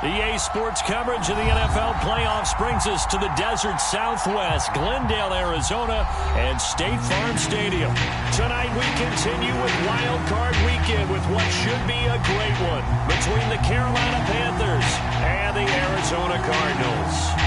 EA Sports coverage of the NFL playoffs brings us to the desert Southwest, Glendale, Arizona, and State Farm Stadium. Tonight we continue with Wild Card Weekend with what should be a great one between the Carolina Panthers and the Arizona Cardinals.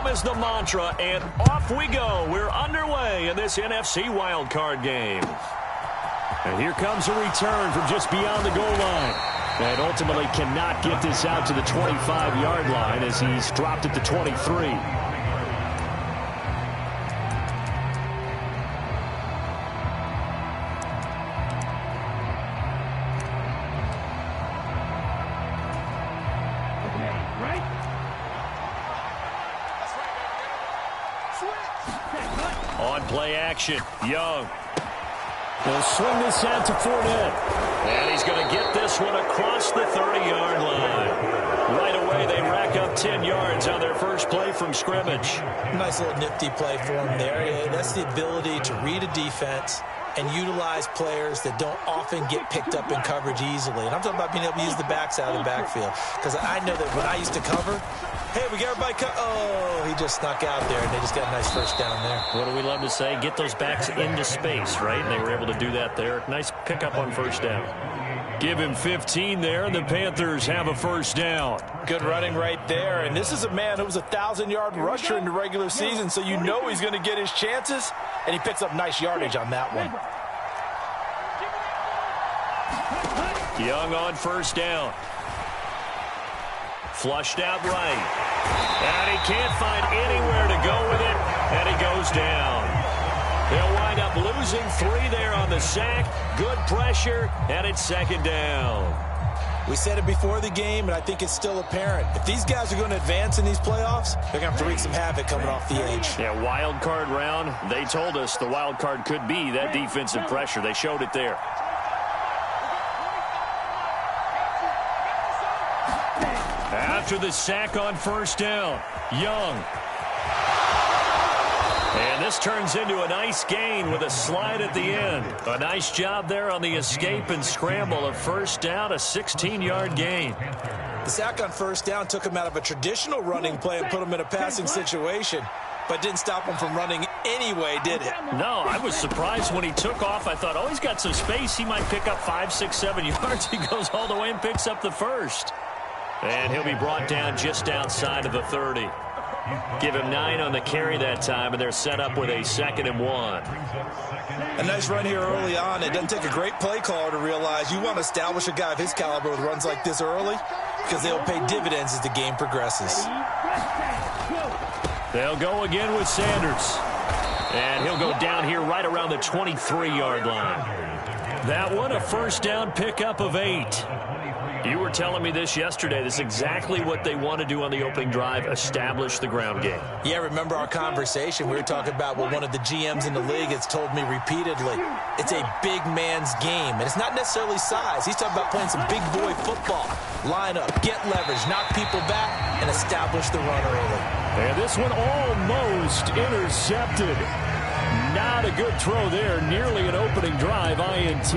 Is the mantra, and off we go. We're underway in this NFC wildcard game. And here comes a return from just beyond the goal line. And ultimately cannot get this out to the 25-yard line as he's dropped at the 23. On play action, Young. He'll swing this out to Fournette. And he's going to get this one across the 30-yard line. Right away, they rack up 10 yards on their first play from scrimmage. Nice little nifty play for him there. Yeah, that's the ability to read a defense and utilize players that don't often get picked up in coverage easily. And I'm talking about being able to use the backs out of the backfield. Because I know that when I used to cover, hey, we got everybody oh, he just snuck out there, and they just got a nice first down there. What do we love to say? Get those backs into space, right? And they were able to do that there. Nice pickup on first down. Give him 15 there, and the Panthers have a first down. Good running right there. And this is a man who was a 1,000-yard rusher in the regular season, so you know he's going to get his chances, and he picks up nice yardage on that one. Young on first down. Flushed out right. And he can't find anywhere to go with it, and he goes down. They'll wind up losing 3 there on the sack. Good pressure, and it's second down. We said it before the game, and I think it's still apparent. If these guys are going to advance in these playoffs, they're going to have to wreak some havoc coming off the edge. Yeah, wild card round. They told us the wild card could be that defensive pressure. They showed it there. After the sack on first down, Young. And this turns into a nice gain with a slide at the end. A nice job there on the escape and scramble. A first down, a 16-yard gain. The sack on first down took him out of a traditional running play and put him in a passing situation, but didn't stop him from running anyway, did it? No, I was surprised when he took off. I thought, oh, he's got some space. He might pick up 5, 6, 7 yards. He goes all the way and picks up the first. And he'll be brought down just outside of the 30. Give him 9 on the carry that time, and they're set up with a 2nd and 1. A nice run here early on. It doesn't take a great play caller to realize you want to establish a guy of his caliber with runs like this early because they'll pay dividends as the game progresses. They'll go again with Sanders. And he'll go down here right around the 23-yard line. That one, a first down pickup of 8. You were telling me this yesterday. This is exactly what they want to do on the opening drive, establish the ground game. Yeah, remember our conversation. We were talking about what one of the GMs in the league has told me repeatedly. It's a big man's game, and it's not necessarily size. He's talking about playing some big boy football. Line up, get leverage, knock people back, and establish the run early. And this one almost intercepted. Not a good throw there. Nearly an opening drive INT.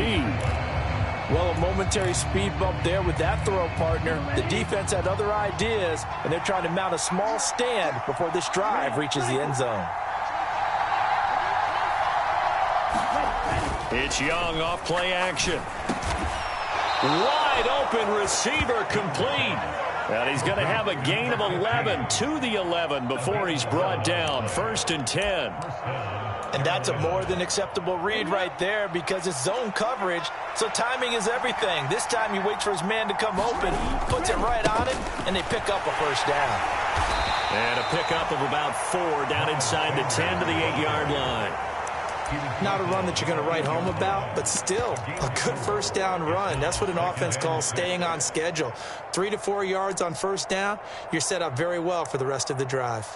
Well, a momentary speed bump there with that throw, partner. The defense had other ideas, and they're trying to mount a small stand before this drive reaches the end zone. It's Young off play action. Wide open receiver complete. And he's going to have a gain of 11 to the 11 before he's brought down. 1st and 10. And that's a more than acceptable read right there because it's zone coverage, so timing is everything. This time he waits for his man to come open, puts it right on him, and they pick up a first down. And a pickup of about 4 down inside the 10 to the 8-yard line. Not a run that you're going to write home about, but still a good first down run. That's what an offense calls staying on schedule. 3 to 4 yards on first down, you're set up very well for the rest of the drive.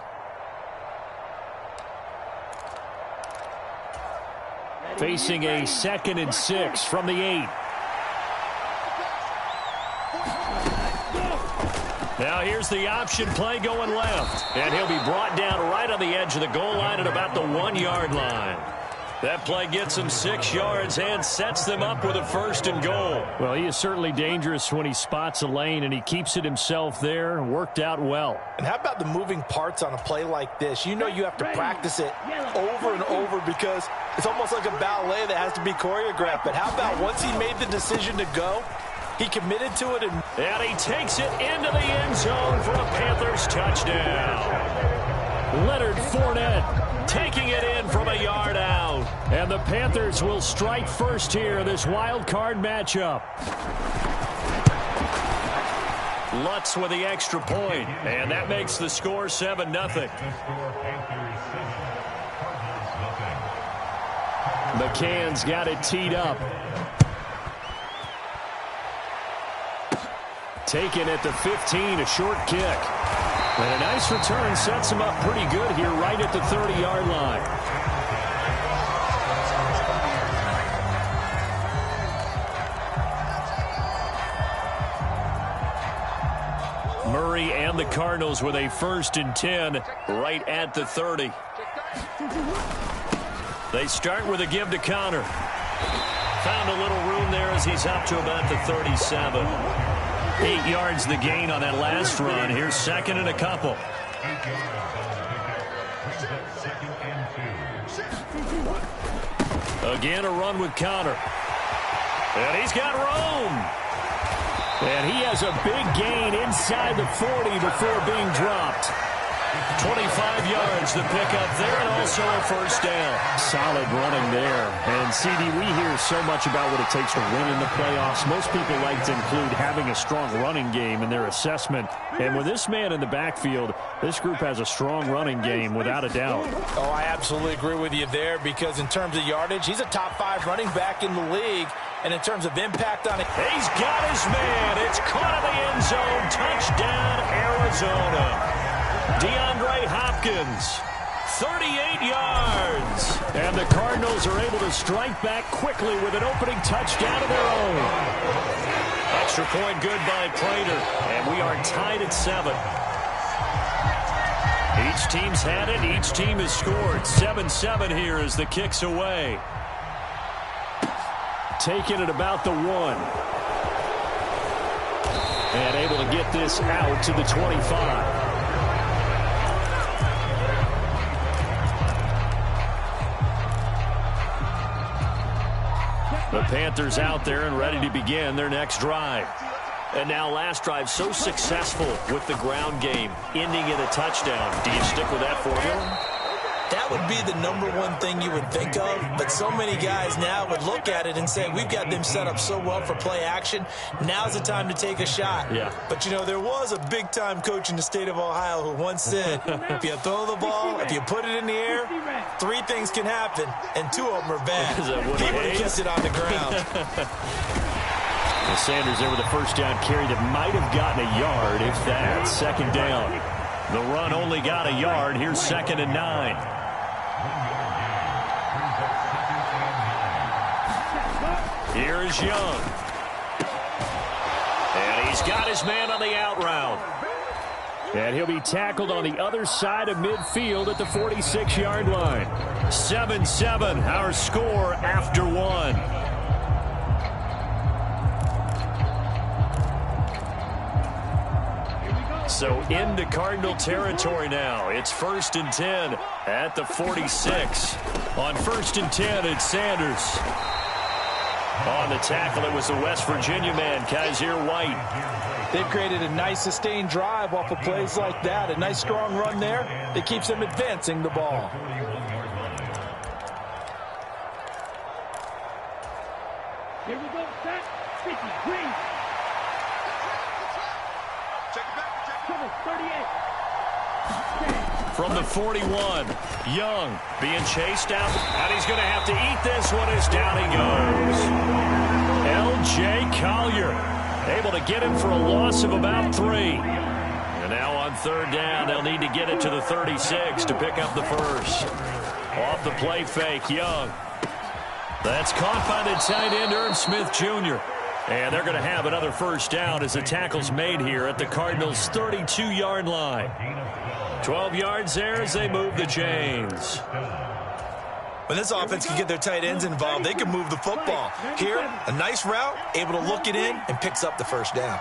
Facing a 2nd and 6 from the 8. Now here's the option play going left. And he'll be brought down right on the edge of the goal line at about the 1-yard line. That play gets him 6 yards and sets them up with a 1st and goal. Well, he is certainly dangerous when he spots a lane, and he keeps it himself there. Worked out well. And how about the moving parts on a play like this? You know you have to practice it over and over because it's almost like a ballet that has to be choreographed. But how about once he made the decision to go, he committed to it. And he takes it into the end zone for a Panthers touchdown. Leonard Fournette taking it in from a yard out. And the Panthers will strike first here in this wild card matchup. Lutz with the extra point, and that makes the score 7-0. McCann's got it teed up. Taken at the 15, a short kick. And a nice return sets him up pretty good here right at the 30-yard line. Murray and the Cardinals with a 1st and 10 right at the 30. They start with a give to Connor. Found a little room there as he's up to about the 37. 8 yards the gain on that last run. Here's 2nd and a couple. Again, a run with Connor. And he's got room. And he has a big gain inside the 40 before being dropped. 25 yards the pickup there, and also a 1st down. Solid running there. And, CD, we hear so much about what it takes to win in the playoffs. Most people like to include having a strong running game in their assessment. And with this man in the backfield, this group has a strong running game without a doubt. Oh, I absolutely agree with you there because in terms of yardage, he's a top 5 running back in the league. And in terms of impact on it, he's got his man. It's caught in the end zone. Touchdown, Arizona. DeAndre Hopkins, 38 yards. And the Cardinals are able to strike back quickly with an opening touchdown of their own. Extra point good by Prater. And we are tied at 7. Each team's had it. Each team has scored. 7-7 here as the kick's away. Taken at about the 1. And able to get this out to the 25. The Panthers out there and ready to begin their next drive. And now last drive so successful with the ground game, ending in a touchdown. Do you stick with that formula? That would be the #1 thing you would think of, but so many guys now would look at it and say, we've got them set up so well for play action. Now's the time to take a shot. Yeah. But, you know, there was a big-time coach in the state of Ohio who once said, if you throw the ball, if you put it in the air, 3 things can happen, and 2 of them are bad. He would have kept it on the ground. Well, Sanders there with a 1st down carry that might have gotten a yard, if that. 2nd down. The run only got a yard. Here's 2nd and 9. Here is Young. And he's got his man on the out route. And he'll be tackled on the other side of midfield at the 46-yard line. 7-7, our score after 1. So into Cardinal territory now. It's 1st and 10 at the 46. On 1st and 10, it's Sanders. On the tackle, it was the West Virginia man, Kaiser White. They've created a nice sustained drive off of plays like that. A nice strong run there that keeps them advancing the ball. Here we go, set, 50, green. Check it back, check it. 38. From the 41, Young being chased out, and he's going to have to eat this one as down he goes. L.J. Collier able to get him for a loss of about 3. And now on 3rd down, they'll need to get it to the 36 to pick up the 1st. Off the play fake, Young. That's caught by the tight end, Irv Smith Jr. And they're going to have another first down as the tackle's made here at the Cardinals' 32-yard line. 12 yards there as they move the chains. When this offense can get their tight ends involved, they can move the football. Here, a nice route, able to look it in, and picks up the first down.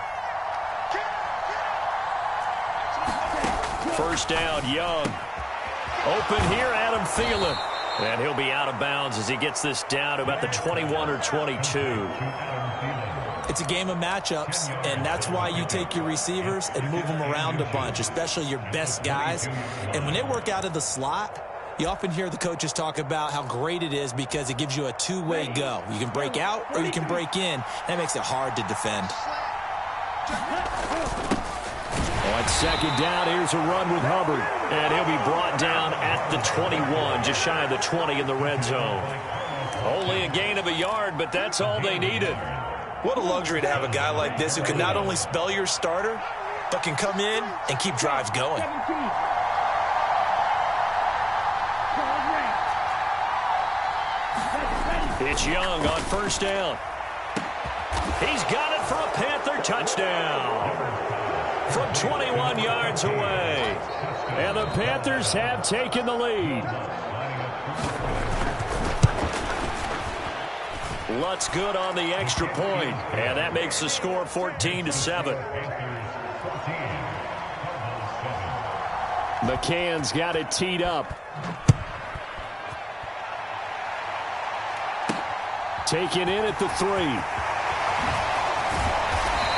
First down, Young. Open here, Adam Thielen. And he'll be out of bounds as he gets this down to about the 21 or 22. It's a game of matchups, and that's why you take your receivers and move them around a bunch, especially your best guys. And when they work out of the slot, you often hear the coaches talk about how great it is because it gives you a two-way go. You can break out or you can break in. That makes it hard to defend. On second down, here's a run with Hubbard. And he'll be brought down at the 21, just shy of the 20 in the red zone. Only a gain of a yard, but that's all they needed. What a luxury to have a guy like this who can not only spell your starter, but can come in and keep drives going. It's Young on first down. He's got it for a Panther touchdown from 21 yards away. And the Panthers have taken the lead. Lutz good on the extra point, and that makes the score 14-7. McCann's got it teed up. Taken in at the 3.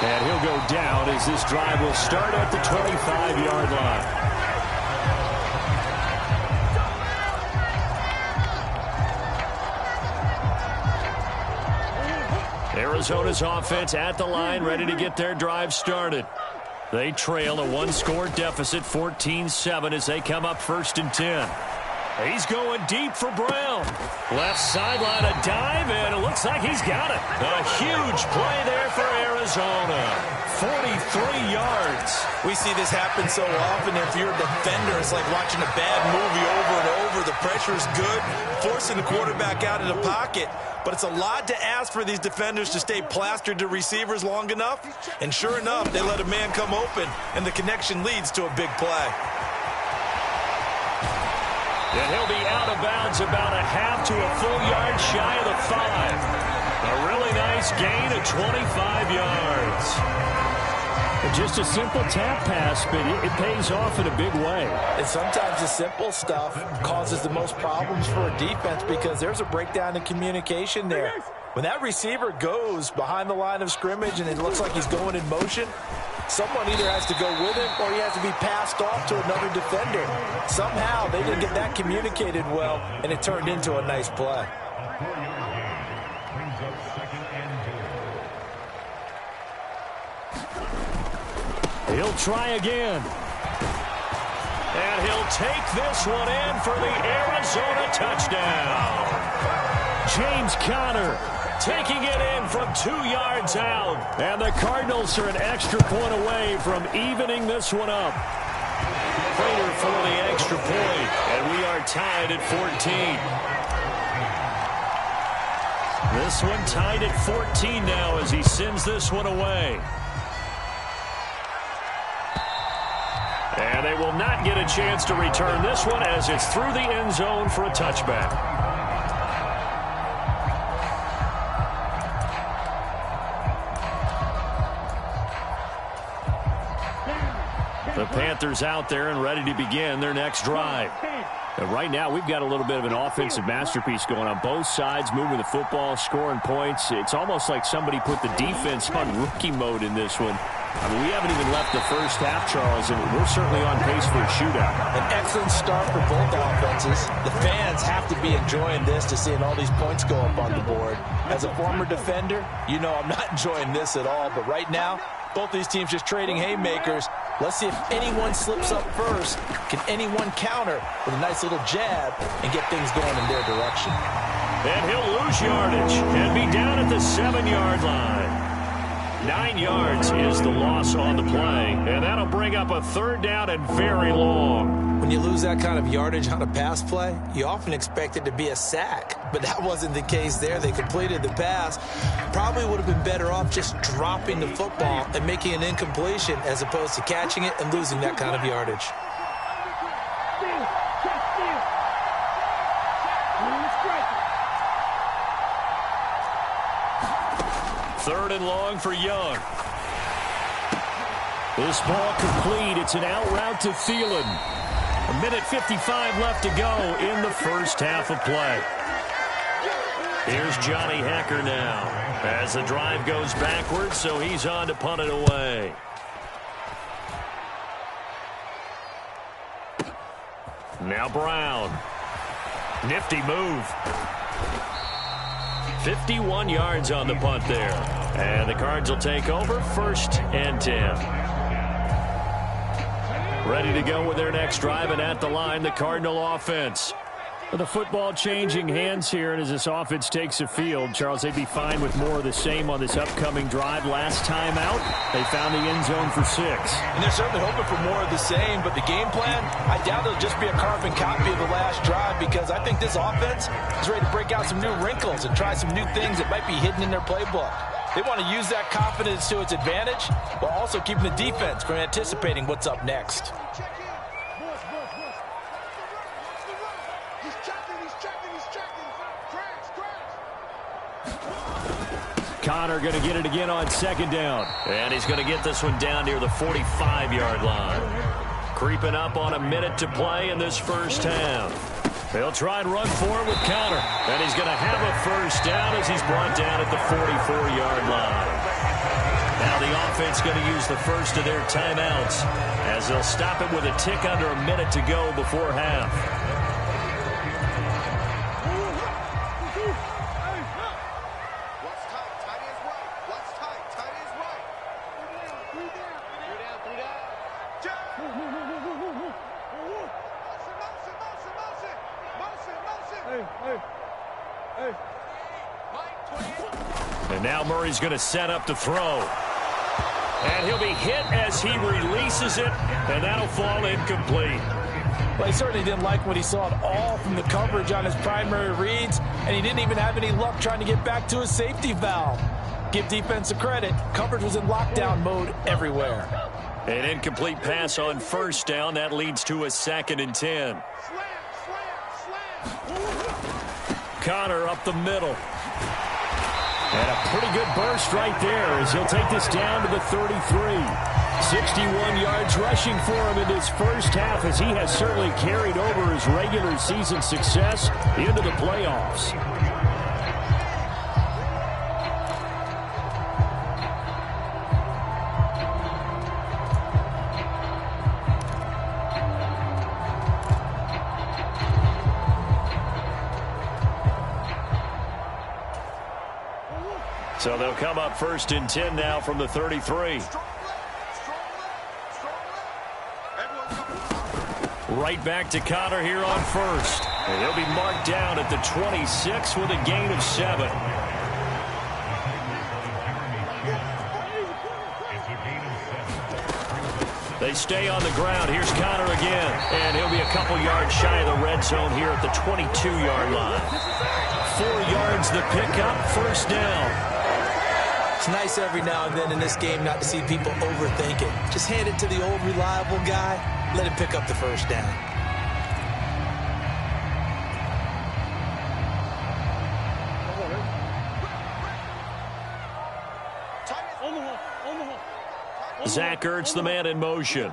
And he'll go down as this drive will start at the 25-yard line. Arizona's offense at the line, ready to get their drive started. They trail a one-score deficit, 14-7, as they come up 1st and 10. He's going deep for Brown. Left sideline, a dive, and it looks like he's got it. A huge play there for Arizona. 43 yards. We see this happen so often. If you're a defender, it's like watching a bad movie over and over. The pressure's good, forcing the quarterback out of the pocket. But it's a lot to ask for these defenders to stay plastered to receivers long enough. And sure enough, they let a man come open, and the connection leads to a big play. And he'll be out of bounds about a half to a full yard shy of the 5. A really nice gain of 25 yards. Just a simple tap pass, but it pays off in a big way. And sometimes the simple stuff causes the most problems for a defense because there's a breakdown in communication there. When that receiver goes behind the line of scrimmage and it looks like he's going in motion, someone either has to go with him or he has to be passed off to another defender. Somehow they didn't get that communicated well, and it turned into a nice play. He'll try again. And he'll take this one in for the Arizona touchdown. James Conner taking it in from 2 yards out. And the Cardinals are an extra point away from evening this one up. Prater for the extra point, and we are tied at 14. This one tied at 14 now as he sends this one away. And they will not get a chance to return this one as it's through the end zone for a touchback. The Panthers out there and ready to begin their next drive. And right now, we've got a little bit of an offensive masterpiece going on. Both sides moving the football, scoring points. It's almost like somebody put the defense on rookie mode in this one. I mean, we haven't even left the first half, Charles, and we're certainly on pace for a shootout. An excellent start for both offenses. The fans have to be enjoying this to seeing all these points go up on the board. As a former defender, you know I'm not enjoying this at all. But right now, both these teams just trading haymakers. Let's see if anyone slips up first. Can anyone counter with a nice little jab and get things going in their direction? And he'll lose yardage and be down at the 7-yard line. 9 yards is the loss on the play, and that'll bring up a 3rd down and very long. When When you lose that kind of yardage on a pass play, you often expect it to be a sack. But that wasn't the case there. They completed the pass. Probably would have been better off just dropping the football and making an incompletion as opposed to catching it and losing that kind of yardage. Third and long for Young. This ball complete. It's an out route to Thielen. 1:55 left to go in the first half of play. Here's Johnny Hecker now as the drive goes backwards, so he's on to punt it away. Now Brown. Nifty move. 51 yards on the punt there. And the Cards will take over 1st and 10. Ready to go with their next drive, and at the line, the Cardinal offense. The football changing hands here, and as this offense takes the field, Charles, they'd be fine with more of the same on this upcoming drive. Last time out, they found the end zone for 6. And they're certainly hoping for more of the same, but the game plan, I doubt it'll just be a carbon copy of the last drive, because I think this offense is ready to break out some new wrinkles and try some new things that might be hidden in their playbook. They want to use that confidence to its advantage, while also keeping the defense from anticipating what's up next. Connor going to get it again on 2nd down. And he's going to get this one down near the 45-yard line. Creeping up on a minute to play in this first half. They'll try and run forward with Connor. And he's going to have a first down as he's brought down at the 44-yard line. Now the offense going to use the first of their timeouts as they'll stop it with a tick under a minute to go before half. And now Murray's going to set up to throw. And he'll be hit as he releases it, and that'll fall incomplete. Well, he certainly didn't like what he saw at all from the coverage on his primary reads, and he didn't even have any luck trying to get back to his safety valve. Give defense a credit. Coverage was in lockdown mode everywhere. An incomplete pass on 1st down. That leads to a 2nd and 10. Connor up the middle. And a pretty good burst right there as he'll take this down to the 33. 61 yards rushing for him in his first half, as he has certainly carried over his regular season success into the playoffs. So they'll come up 1st and 10 now from the 33. Right back to Connor here on 1st. And he'll be marked down at the 26 with a gain of 7. They stay on the ground. Here's Connor again. And he'll be a couple yards shy of the red zone here at the 22-yard line. 4 yards the pickup, 1st down. It's nice every now and then in this game not to see people overthink it. Just hand it to the old reliable guy. Let him pick up the 1st down. Zach Ertz, the man in motion.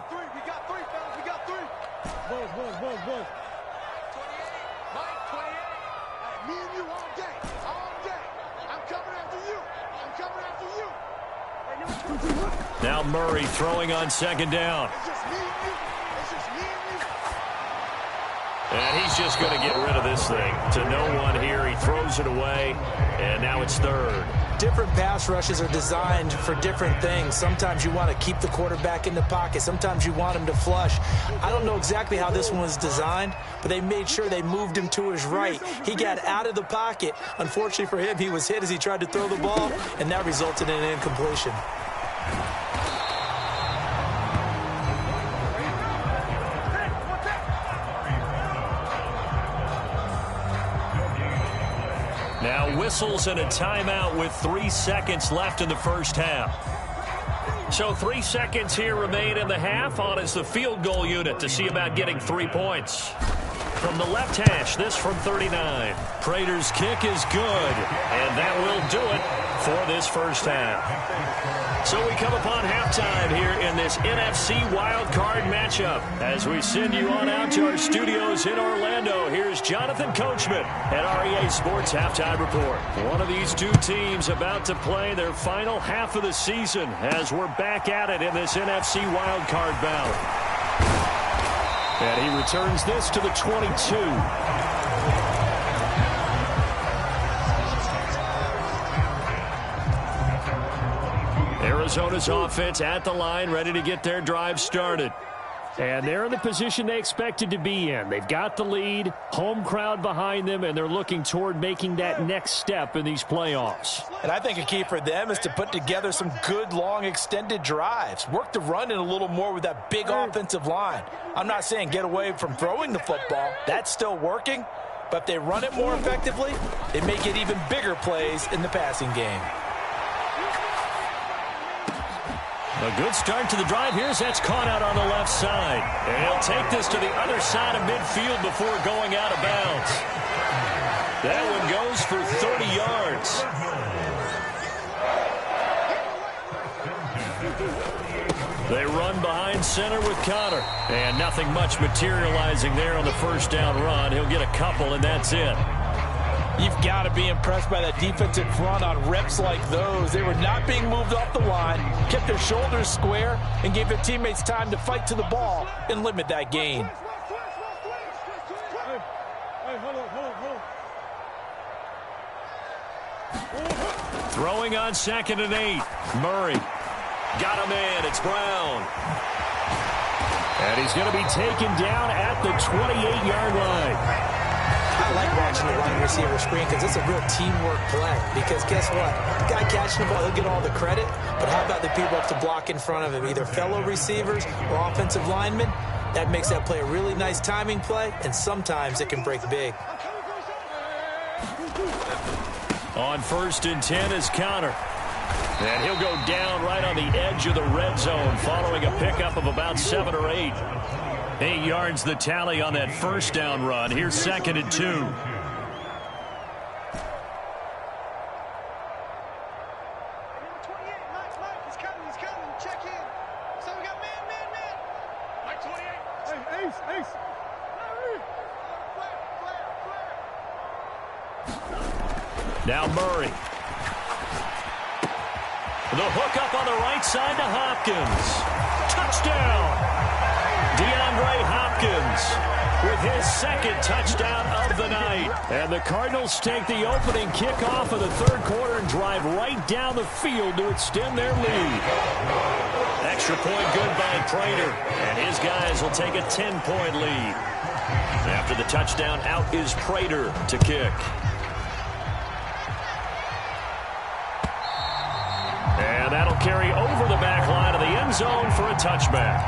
Now Murray throwing on 2nd down. And he's just going to get rid of this thing to no one here. He throws it away, and now it's 3rd. Different pass rushes are designed for different things. Sometimes you want to keep the quarterback in the pocket. Sometimes you want him to flush. I don't know exactly how this one was designed, but they made sure they moved him to his right. He got out of the pocket. Unfortunately for him, he was hit as he tried to throw the ball, and that resulted in an incompletion. Now whistles and a timeout with 3 seconds left in the first half. So 3 seconds here remain in the half. On is the field goal unit to see about getting 3 points. From the left hash, this from 39. Prater's kick is good, and that will do it for this first half. So we come upon halftime here in this NFC wildcard matchup. As we send you on out to our studios in Orlando, here's Jonathan Coachman at REA Sports Halftime Report. One of these two teams about to play their final half of the season as we're back at it in this NFC wildcard bout. And he returns this to the 22. Arizona's offense at the line, ready to get their drive started. And they're in the position they expected to be in. They've got the lead, home crowd behind them, and they're looking toward making that next step in these playoffs. And I think a key for them is to put together some good, long, extended drives. Work the run in a little more with that big offensive line. I'm not saying get away from throwing the football. That's still working. But if they run it more effectively, they may get even bigger plays in the passing game. A good start to the drive. Here's that's caught out on the left side. And he'll take this to the other side of midfield before going out of bounds. That one goes for 30 yards. They run behind center with Connor. And nothing much materializing there on the first down run. He'll get a couple, and that's it. You've got to be impressed by that defensive front on reps like those. They were not being moved off the line, kept their shoulders square, and gave their teammates time to fight to the ball and limit that gain. Throwing on 2nd and 8. Murray. Got him in. It's Brown. And he's going to be taken down at the 28-yard line. I like watching the wide receiver screen because it's a real teamwork play. Because guess what? The guy catching the ball, he'll get all the credit. But how about the people up to block in front of him, either fellow receivers or offensive linemen? That makes that play a really nice timing play, and sometimes it can break big. On 1st and 10 is Connor. And he'll go down right on the edge of the red zone following a pickup of about 7 or 8. 8 yards the tally on that first down run. Here's 2nd and 2. He's coming. Check in. So we got man. Mike 28. Hey, Ace. Now Murray. The hook up on the right side to Hopkins. Touchdown! DeAndre Hopkins with his 2nd touchdown of the night. And the Cardinals take the opening kickoff of the 3rd quarter and drive right down the field to extend their lead. Extra point good by Prater. And his guys will take a 10-point lead. After the touchdown, out is Prater to kick. And that'll carry over the back line of the end zone for a touchback.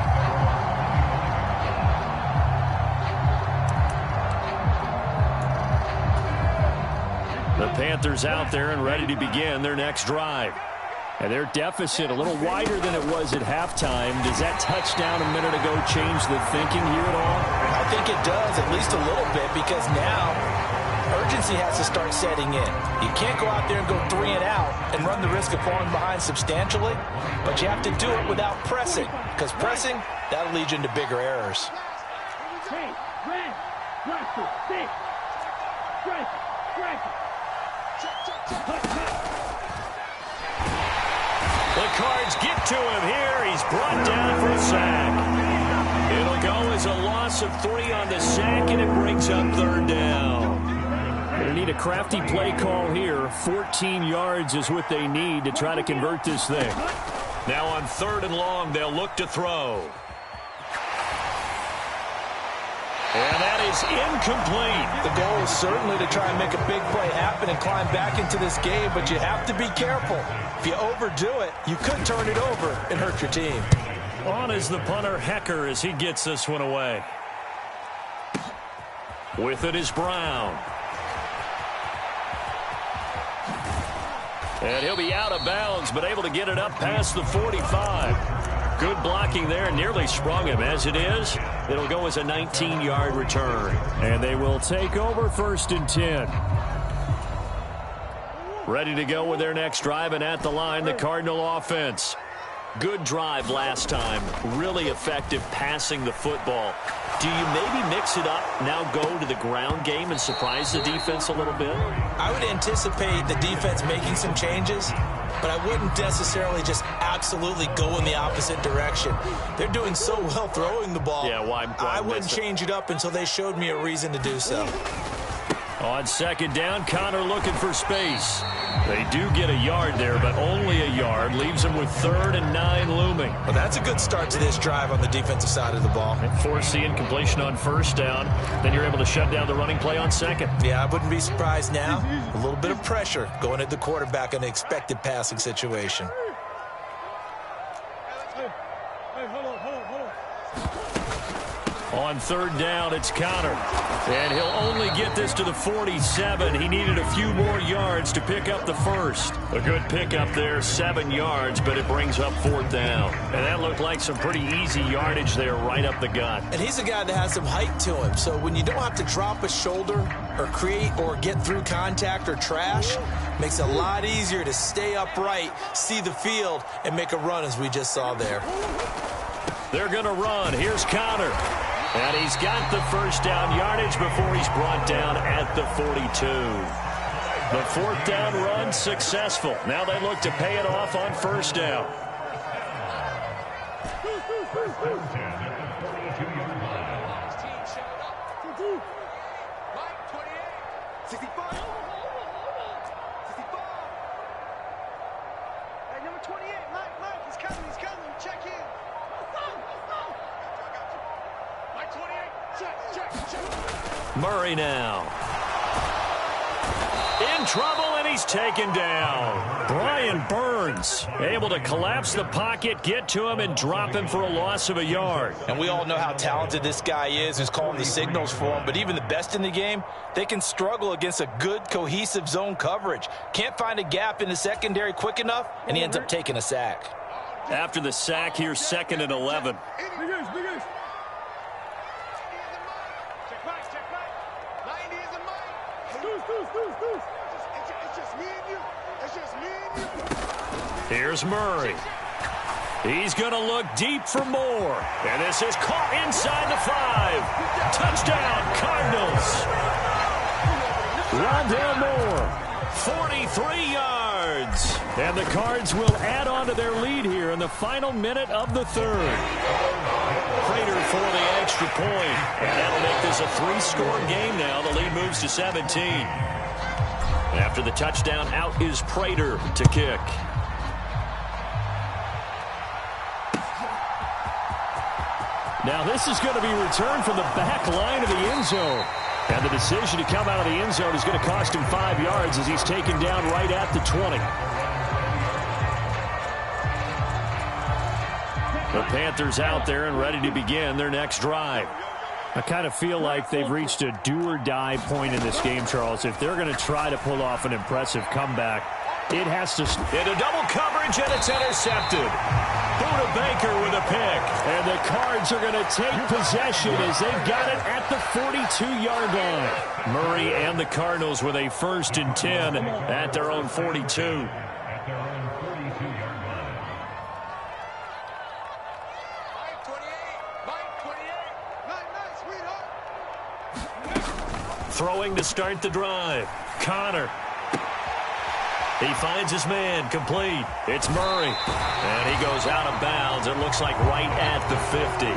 The Panthers out there and ready to begin their next drive. And their deficit a little wider than it was at halftime. Does that touchdown a minute ago change the thinking here at all? I think it does, at least a little bit, because now urgency has to start setting in. You can't go out there and go 3 and out and run the risk of falling behind substantially, but you have to do it without pressing, because pressing, that'll lead you into bigger errors. Hey, Brad, drop it, stick. Strike it. The Cards get to him here. He's brought down for a sack. It'll go as a loss of 3 on the sack, and it brings up 3rd down. They need a crafty play call here. 14 yards is what they need to try to convert this thing. Now on 3rd and long, they'll look to throw. And that is incomplete. The goal is certainly to try and make a big play happen and climb back into this game, but you have to be careful. If you overdo it, you could turn it over and hurt your team. On is the punter, Hecker, as he gets this one away. With it is Brown. And he'll be out of bounds, but able to get it up past the 45. Good blocking there, nearly sprung him. As it is, it'll go as a 19-yard return. And they will take over 1st and 10. Ready to go with their next drive, and at the line, the Cardinal offense. Good drive last time. Really effective passing the football. Do you maybe mix it up, now go to the ground game and surprise the defense a little bit? I would anticipate the defense making some changes, but I wouldn't necessarily just absolutely go in the opposite direction. They're doing so well throwing the ball. Yeah, why I wouldn't change it up until they showed me a reason to do so. On 2nd down, Connor looking for space. They do get a yard there, but only a yard. Leaves them with 3rd and 9 looming. Well, that's a good start to this drive on the defensive side of the ball. And force the incompletion on 1st down. Then you're able to shut down the running play on 2nd. Yeah, I wouldn't be surprised now. A little bit of pressure going at the quarterback in an expected passing situation. Hey, hold on. On 3rd down, it's Connor. And he'll only get this to the 47. He needed a few more yards to pick up the 1st. A good pickup there, 7 yards, but it brings up 4th down. And that looked like some pretty easy yardage there right up the gut. And he's a guy that has some height to him. So when you don't have to drop a shoulder or create or get through contact or trash, makes it a lot easier to stay upright, see the field, and make a run as we just saw there. They're going to run. Here's Connor. And he's got the 1st down yardage before he's brought down at the 42. The 4th down run successful. Now they look to pay it off on 1st down. Hey, number 28, Mike, he's coming, check in. Mike 28, check. Murray now. In trouble, and he's taken down. Brian Burns able to collapse the pocket, get to him, and drop him for a loss of a yard. And we all know how talented this guy is, who's calling the signals for him. But even the best in the game, they can struggle against a good, cohesive zone coverage. Can't find a gap in the secondary quick enough, and he ends up taking a sack. After the sack, here's 2nd and 11. Big ace. Check back. 90 is a Mike. Deuce. It's just me and you. Here's Murray. He's going to look deep for more. And this is caught inside the 5. Touchdown, Cardinals. Rondale Moore, 43 yards. And the Cards will add on to their lead here in the final minute of the 3rd. Prater for the extra point. And that'll make this a 3-score game now. The lead moves to 17. After the touchdown, out is Prater to kick. Now this is going to be returned from the back line of the end zone. And the decision to come out of the end zone is going to cost him 5 yards as he's taken down right at the 20. The Panthers out there and ready to begin their next drive. I kind of feel like they've reached a do-or-die point in this game, Charles. If they're going to try to pull off an impressive comeback, it has to... Into double coverage, and it's intercepted. Buda Baker with a pick. And the Cards are going to take possession as they've got it at the 42-yard line. Murray and the Cardinals with a 1st and 10 at their own 42. Throwing to start the drive. Connor. He finds his man, complete. It's Murray. And he goes out of bounds. It looks like right at the 50.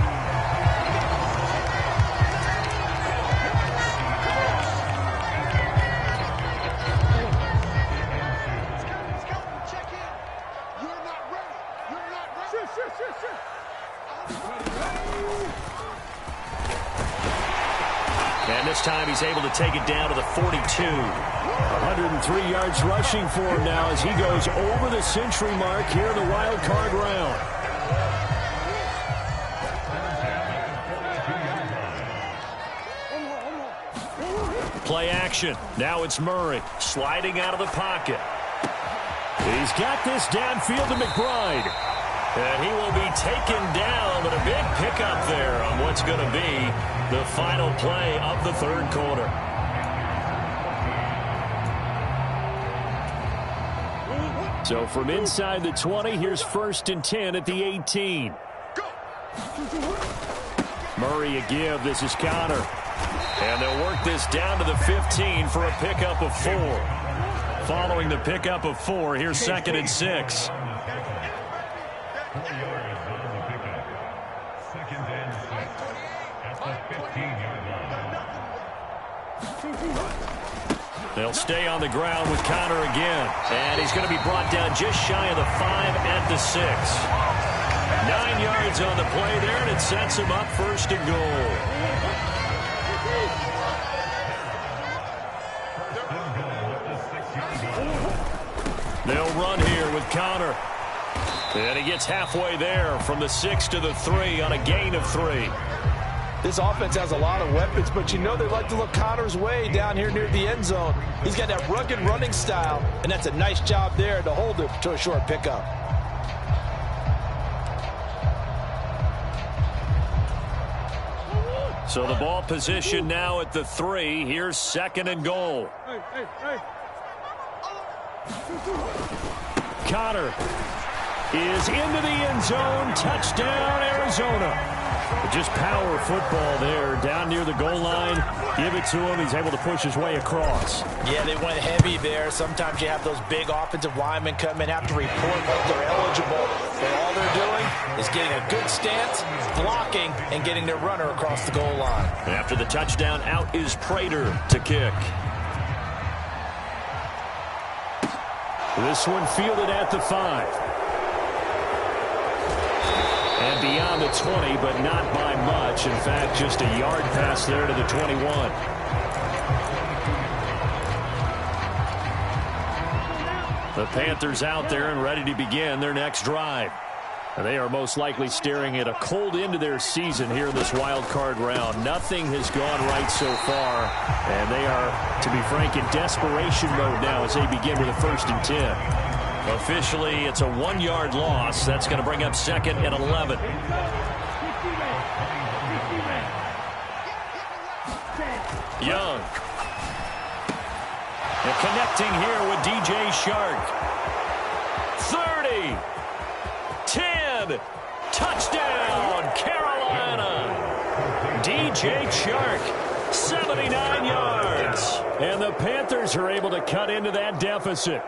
He's coming, check in. You're not ready. And this time he's able to take it down to the 42. 103 yards rushing for him now as he goes over the century mark here in the wild card round. Play action. Now it's Murray sliding out of the pocket. He's got this downfield to McBride. And he will be taken down, but a big pickup there on what's going to be the final play of the third quarter. So from inside the 20, here's 1st and 10 at the 18. Murray a give. This is Connor. And they'll work this down to the 15 for a pickup of 4. Following the pickup of 4, here's 2nd and 6. They'll stay on the ground with Connor again. And he's going to be brought down just shy of the 5 at the 6. 9 yards on the play there, and it sets him up 1st and goal. They'll run here with Connor. And he gets halfway there from the 6 to the 3 on a gain of 3. This offense has a lot of weapons, but you know they like to look Connor's way down here near the end zone. He's got that rugged running style, and that's a nice job there to hold it to a short pickup. So the ball position now at the 3. Here's 2nd and goal. Connor is into the end zone. Touchdown, Arizona. Just power football there down near the goal line. Give it to him. He's able to push his way across. Yeah, they went heavy there. Sometimes you have those big offensive linemen come in, have to report like they're eligible. But all they're doing is getting a good stance, blocking, and getting their runner across the goal line. After the touchdown, out is Prater to kick. This one fielded at the 5. And beyond the 20, but not by much. In fact, just a yard pass there to the 21. The Panthers out there and ready to begin their next drive. And they are most likely staring at a cold end to their season here in this wild card round. Nothing has gone right so far. And they are, to be frank, in desperation mode now as they begin with a 1st and 10. Officially, it's a 1-yard loss. That's going to bring up 2nd and 11. Young. And connecting here with DJ Shark. 30. 10. Touchdown, Carolina. DJ Shark, 79 yards. And the Panthers are able to cut into that deficit.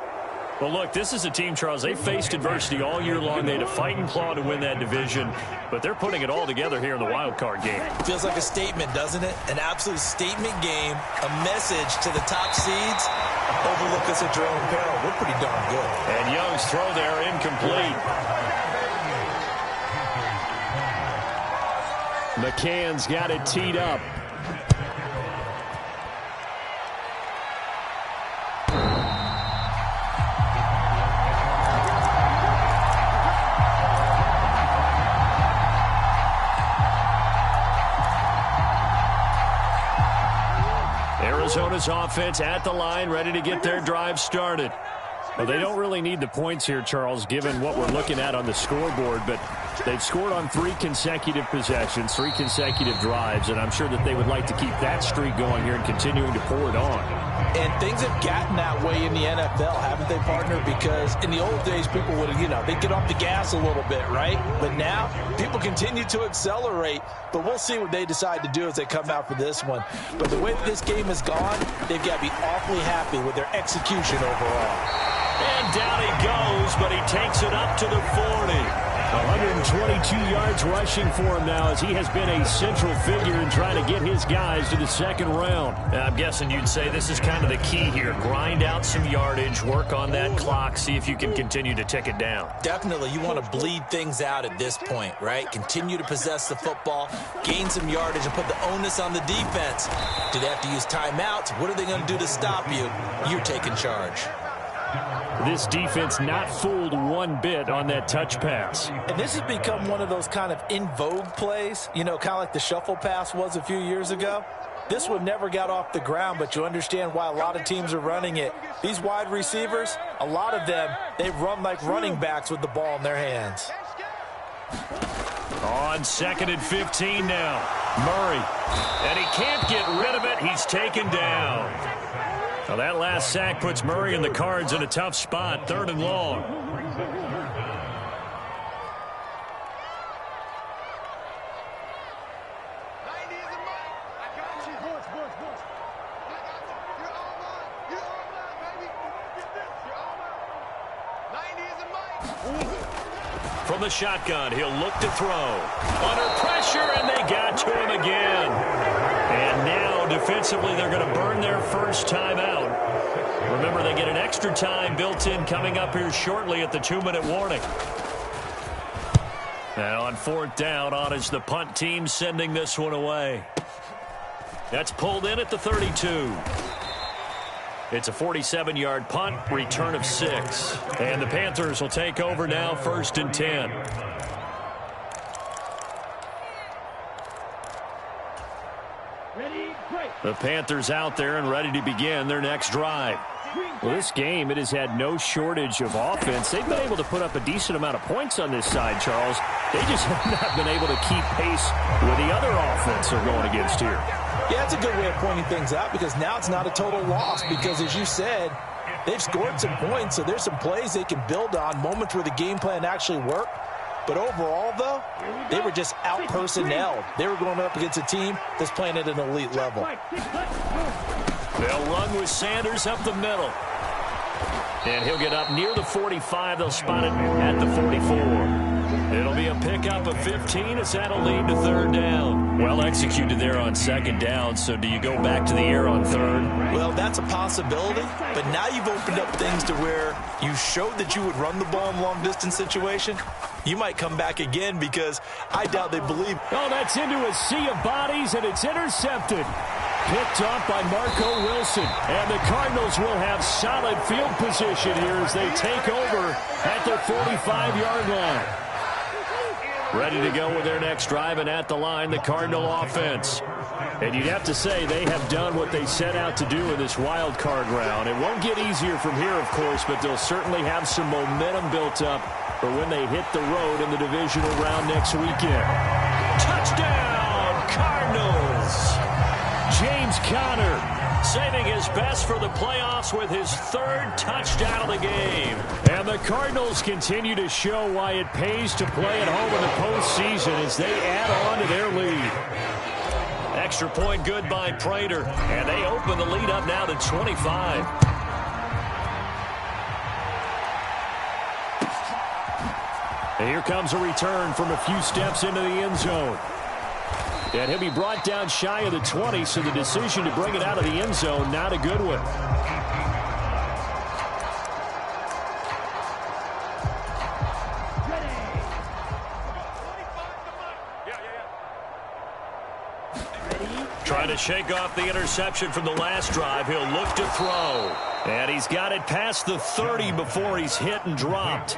Well, look, this is a team, Charles. They faced adversity all year long. They had to fight and claw to win that division, but they're putting it all together here in the wild card game. Feels like a statement, doesn't it? An absolute statement game, a message to the top seeds. Overlook us at your own peril. We're pretty darn good. And Young's throw there incomplete. McCann's got it teed up. Arizona's offense at the line, ready to get their drive started. Well, they don't really need the points here, Charles, given what we're looking at on the scoreboard, but they've scored on 3 consecutive possessions, 3 consecutive drives, and I'm sure that they would like to keep that streak going here and continuing to pour it on. And things have gotten that way in the NFL, haven't they, partner? Because in the old days, people would, they'd get off the gas a little bit, right? But now, people continue to accelerate, but we'll see what they decide to do as they come out for this one. But the way that this game has gone, they've got to be awfully happy with their execution overall. And down he goes, but he takes it up to the 40. 122 yards rushing for him now as he has been a central figure in trying to get his guys to the 2nd round. I'm guessing you'd say this is kind of the key here. Grind out some yardage, work on that clock, see if you can continue to tick it down. Definitely. You want to bleed things out at this point, right? Continue to possess the football, gain some yardage, and put the onus on the defense. Do they have to use timeouts? What are they going to do to stop you? You're taking charge. This defense not fooled one bit on that touch pass. And this has become one of those kind of in vogue plays, kind of like the shuffle pass was a few years ago. This one never got off the ground, but you understand why a lot of teams are running it. These wide receivers, a lot of them, they run like running backs with the ball in their hands. On 2nd and 15 now. Murray. And he can't get rid of it. He's taken down. Now that last sack puts Murray and the Cards in a tough spot. 3rd and long. From the shotgun, he'll look to throw. Under pressure, and they got to him again. And now, defensively, they're going to burn their first time out. Remember, they get an extra time built in coming up here shortly at the 2-minute warning. Now on 4th down, on is the punt team sending this one away. That's pulled in at the 32. It's a 47-yard punt, return of 6. And the Panthers will take over now, 1st and 10. The Panthers out there and ready to begin their next drive. Well, this game, it has had no shortage of offense. They've been able to put up a decent amount of points on this side, Charles. They just have not been able to keep pace with the other offense they're going against here. Yeah, it's a good way of pointing things out because now it's not a total loss because, as you said, they've scored some points, so there's some plays they can build on, moments where the game plan actually worked. But overall, though, they were just out-personnelled. They were going up against a team that's playing at an elite level. They'll run with Sanders up the middle. And he'll get up near the 45. They'll spot it at the 44. It'll be a pickup of 15 as that'll lead to 3rd down. Well executed there on 2nd down, so do you go back to the air on 3rd? Well, that's a possibility, but now you've opened up things to where you showed that you would run the ball in a long-distance situation. You might come back again because I doubt they believe. Oh, that's into a sea of bodies, and it's intercepted. Picked up by Marco Wilson. And the Cardinals will have solid field position here as they take over at their 45-yard line. Ready to go with their next drive, and at the line, the Cardinal offense. And you'd have to say they have done what they set out to do in this wild card round. It won't get easier from here, of course, but they'll certainly have some momentum built up for when they hit the road in the divisional round next weekend. Touchdown, Cardinals! James Conner saving his best for the playoffs with his 3rd touchdown of the game. And the Cardinals continue to show why it pays to play at home in the postseason as they add on to their lead. Extra point good by Prater, and they open the lead up now to 25. And here comes a return from a few steps into the end zone. And he'll be brought down shy of the 20, so the decision to bring it out of the end zone, not a good one. Trying to shake off the interception from the last drive. He'll look to throw. And he's got it past the 30 before he's hit and dropped.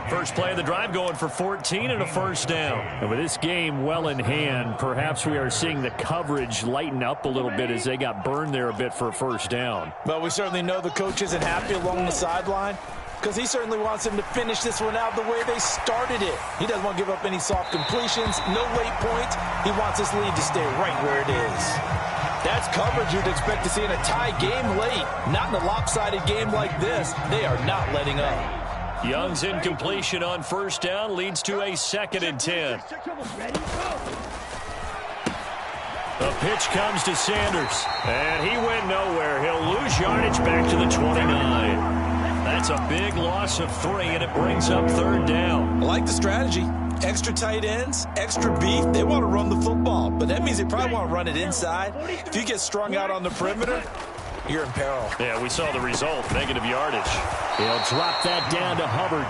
First play of the drive going for 14 and a 1st down. And with this game well in hand, perhaps we are seeing the coverage lighten up a little bit as they got burned there a bit for a 1st down. But we certainly know the coach isn't happy along the sideline because he certainly wants them to finish this one out the way they started it. He doesn't want to give up any soft completions, no late points. He wants this lead to stay right where it is. That's coverage you'd expect to see in a tie game late. Not in a lopsided game like this. They are not letting up. Young's incompletion on 1st down leads to a 2nd and 10. The pitch comes to Sanders. And he went nowhere. He'll lose yardage back to the 29. That's a big loss of 3, and it brings up 3rd down. I like the strategy. Extra tight ends, extra beef. They want to run the football, but that means they probably want to run it inside. If you get strung out on the perimeter, you're in peril. Yeah, we saw the result, negative yardage. He'll drop that down to Hubbard.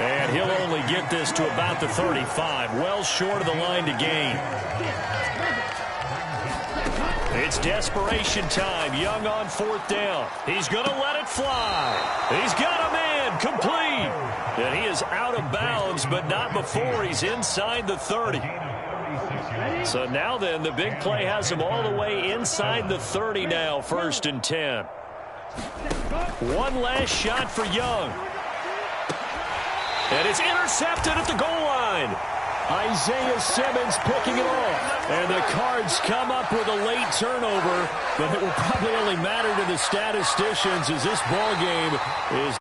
And he'll only get this to about the 35, well short of the line to gain. It's desperation time. Young on 4th down. He's going to let it fly. He's got a man complete. And he is out of bounds, but not before he's inside the 30. So now then, the big play has him all the way inside the 30 now, 1st and 10. One last shot for Young. And it's intercepted at the goal line. Isaiah Simmons picking it off. And the Cards come up with a late turnover, but it will probably only matter to the statisticians as this ball game is